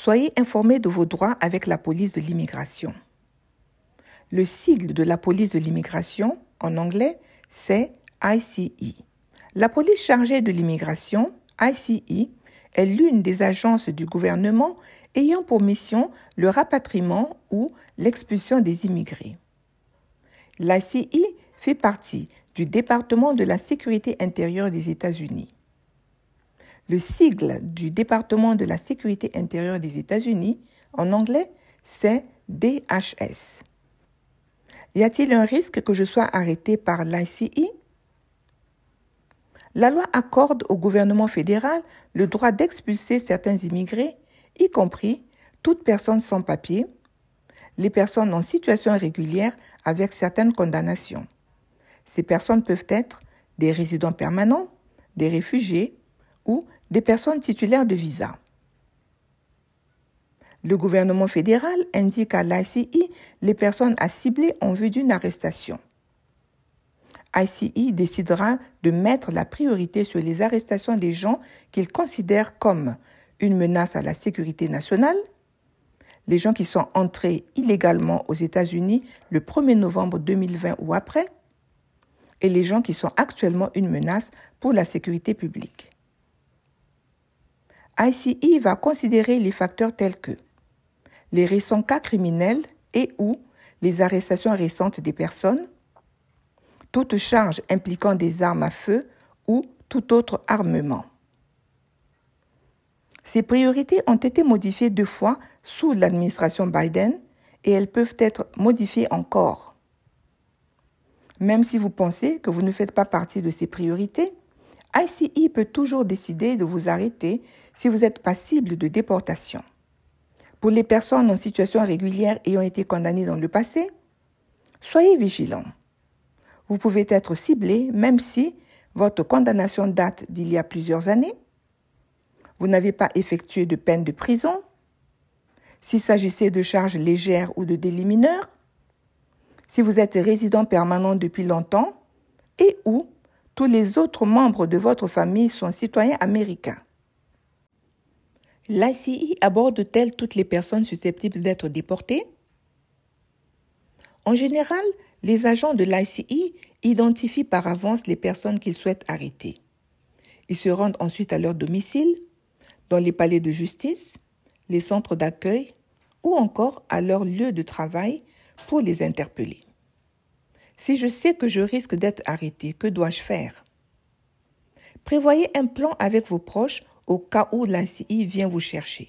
Soyez informés de vos droits avec la police de l'immigration. Le sigle de la police de l'immigration, en anglais, c'est ICE. La police chargée de l'immigration, ICE, est l'une des agences du gouvernement ayant pour mission le rapatriement ou l'expulsion des immigrés. L'ICE fait partie du département de la sécurité intérieure des États-Unis. Le sigle du département de la sécurité intérieure des États-Unis, en anglais, c'est DHS. Y a-t-il un risque que je sois arrêté par l'ICE? La loi accorde au gouvernement fédéral le droit d'expulser certains immigrés, y compris toute personne sans papier, les personnes en situation irrégulière avec certaines condamnations. Ces personnes peuvent être des résidents permanents, des réfugiés ou des personnes titulaires de visa. Le gouvernement fédéral indique à l'ICE les personnes à cibler en vue d'une arrestation. ICE décidera de mettre la priorité sur les arrestations des gens qu'il considère comme une menace à la sécurité nationale, les gens qui sont entrés illégalement aux États-Unis le 1er novembre 2020 ou après, et les gens qui sont actuellement une menace pour la sécurité publique. ICE va considérer les facteurs tels que les récents cas criminels et ou les arrestations récentes des personnes, toute charge impliquant des armes à feu ou tout autre armement. Ces priorités ont été modifiées 2 fois sous l'administration Biden et elles peuvent être modifiées encore. Même si vous pensez que vous ne faites pas partie de ces priorités, ICE peut toujours décider de vous arrêter si vous êtes passible de déportation. Pour les personnes en situation régulière ayant été condamnées dans le passé, soyez vigilants. Vous pouvez être ciblé même si votre condamnation date d'il y a plusieurs années, vous n'avez pas effectué de peine de prison, s'il s'agissait de charges légères ou de délits mineurs, si vous êtes résident permanent depuis longtemps et ou tous les autres membres de votre famille sont citoyens américains. L'ICE aborde-t-elle toutes les personnes susceptibles d'être déportées? En général, les agents de l'ICE identifient par avance les personnes qu'ils souhaitent arrêter. Ils se rendent ensuite à leur domicile, dans les palais de justice, les centres d'accueil ou encore à leur lieu de travail pour les interpeller. Si je sais que je risque d'être arrêté, que dois-je faire? Prévoyez un plan avec vos proches au cas où l'ICE vient vous chercher.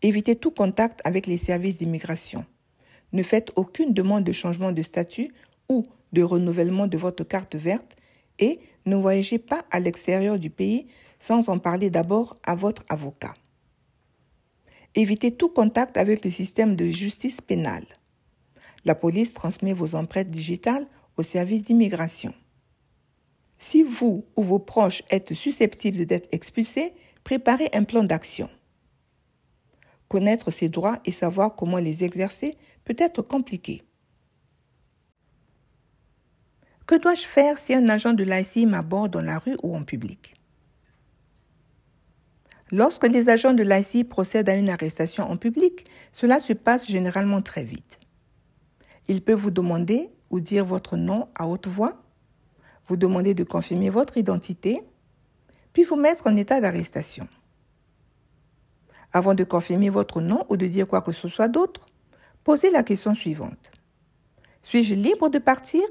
Évitez tout contact avec les services d'immigration. Ne faites aucune demande de changement de statut ou de renouvellement de votre carte verte et ne voyagez pas à l'extérieur du pays sans en parler d'abord à votre avocat. Évitez tout contact avec le système de justice pénale. La police transmet vos empreintes digitales au service d'immigration. Si vous ou vos proches êtes susceptibles d'être expulsés, préparez un plan d'action. Connaître ses droits et savoir comment les exercer peut être compliqué. Que dois-je faire si un agent de l'ICE m'aborde dans la rue ou en public? Lorsque les agents de l'ICE procèdent à une arrestation en public, cela se passe généralement très vite. Il peut vous demander ou dire votre nom à haute voix, vous demander de confirmer votre identité, puis vous mettre en état d'arrestation. Avant de confirmer votre nom ou de dire quoi que ce soit d'autre, posez la question suivante. Suis-je libre de partir?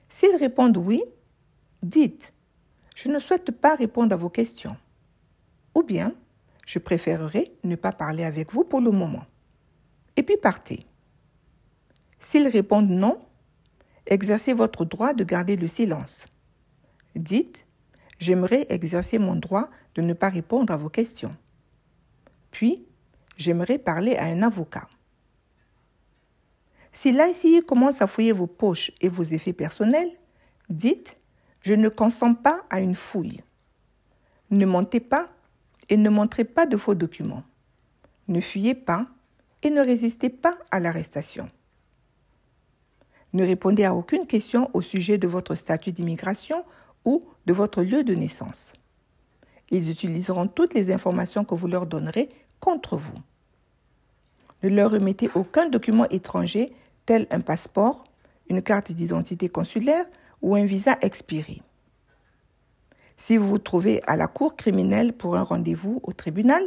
S'ils répondent oui, dites « Je ne souhaite pas répondre à vos questions » ou bien « Je préférerais ne pas parler avec vous pour le moment » et puis partez. S'ils répondent non, exercez votre droit de garder le silence. Dites « J'aimerais exercer mon droit de ne pas répondre à vos questions » puis « J'aimerais parler à un avocat ». Si l'ICE commence à fouiller vos poches et vos effets personnels, dites « Je ne consens pas à une fouille ». Ne mentez pas et ne montrez pas de faux documents. Ne fuyez pas et ne résistez pas à l'arrestation. Ne répondez à aucune question au sujet de votre statut d'immigration ou de votre lieu de naissance. Ils utiliseront toutes les informations que vous leur donnerez contre vous. Ne leur remettez aucun document étranger tel un passeport, une carte d'identité consulaire ou un visa expiré. Si vous vous trouvez à la cour criminelle pour un rendez-vous au tribunal,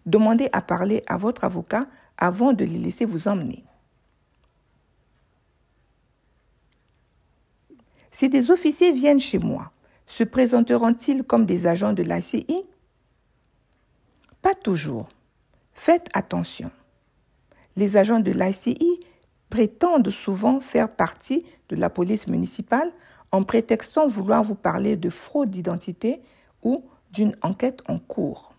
demandez à parler à votre avocat avant de les laisser vous emmener. Si des officiers viennent chez moi, se présenteront-ils comme des agents de l'ICI? Pas toujours. Faites attention. Les agents de l'ICI prétendent souvent faire partie de la police municipale en prétextant vouloir vous parler de fraude d'identité ou d'une enquête en cours.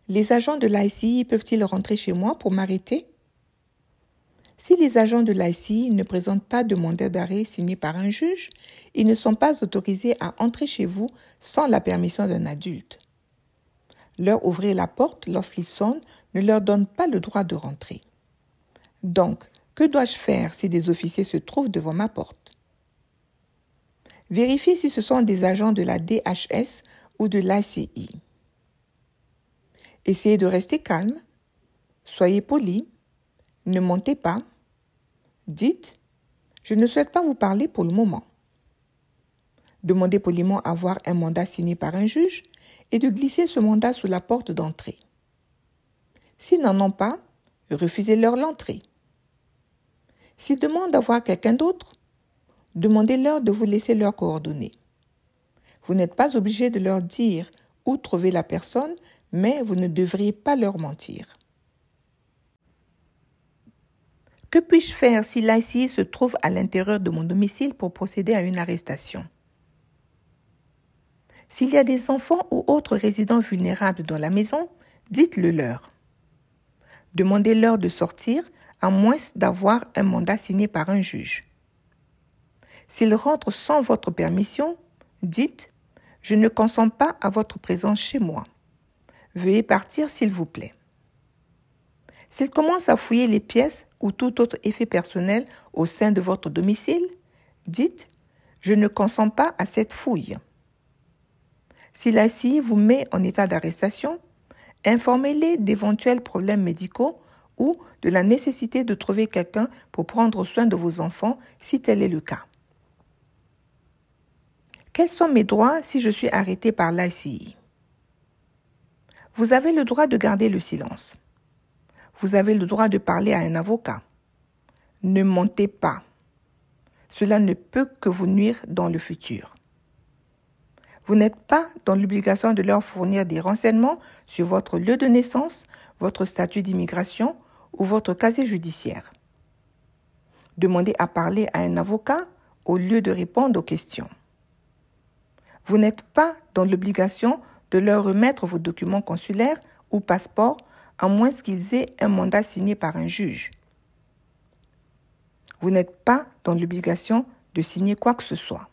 Les agents de l'ICI peuvent-ils rentrer chez moi pour m'arrêter? Si les agents de l'ICI ne présentent pas de mandat d'arrêt signé par un juge, ils ne sont pas autorisés à entrer chez vous sans la permission d'un adulte. Leur ouvrir la porte lorsqu'ils sonnent ne leur donne pas le droit de rentrer. Donc, que dois-je faire si des officiers se trouvent devant ma porte? Vérifiez si ce sont des agents de la DHS ou de l'ICI. Essayez de rester calme, soyez poli, ne montez pas. Dites « Je ne souhaite pas vous parler pour le moment ». Demandez poliment à voir un mandat signé par un juge et de glisser ce mandat sous la porte d'entrée. S'ils n'en ont pas, refusez-leur l'entrée. S'ils demandent à voir quelqu'un d'autre, demandez-leur de vous laisser leurs coordonnées. Vous n'êtes pas obligé de leur dire où trouver la personne, mais vous ne devriez pas leur mentir. Que puis-je faire si l'ICI se trouve à l'intérieur de mon domicile pour procéder à une arrestation? S'il y a des enfants ou autres résidents vulnérables dans la maison, dites-le leur. Demandez-leur de sortir à moins d'avoir un mandat signé par un juge. S'ils rentrent sans votre permission, dites « Je ne consens pas à votre présence chez moi. Veuillez partir s'il vous plaît ». S'ils commencent à fouiller les pièces ou tout autre effet personnel au sein de votre domicile, dites « Je ne consens pas à cette fouille ». Si l'ICI vous met en état d'arrestation, informez-les d'éventuels problèmes médicaux ou de la nécessité de trouver quelqu'un pour prendre soin de vos enfants si tel est le cas. Quels sont mes droits si je suis arrêté par l'ICI? Vous avez le droit de garder le silence. Vous avez le droit de parler à un avocat. Ne mentez pas. Cela ne peut que vous nuire dans le futur. Vous n'êtes pas dans l'obligation de leur fournir des renseignements sur votre lieu de naissance, votre statut d'immigration ou votre casier judiciaire. Demandez à parler à un avocat au lieu de répondre aux questions. Vous n'êtes pas dans l'obligation de leur remettre vos documents consulaires ou passeports à moins qu'ils aient un mandat signé par un juge. Vous n'êtes pas dans l'obligation de signer quoi que ce soit.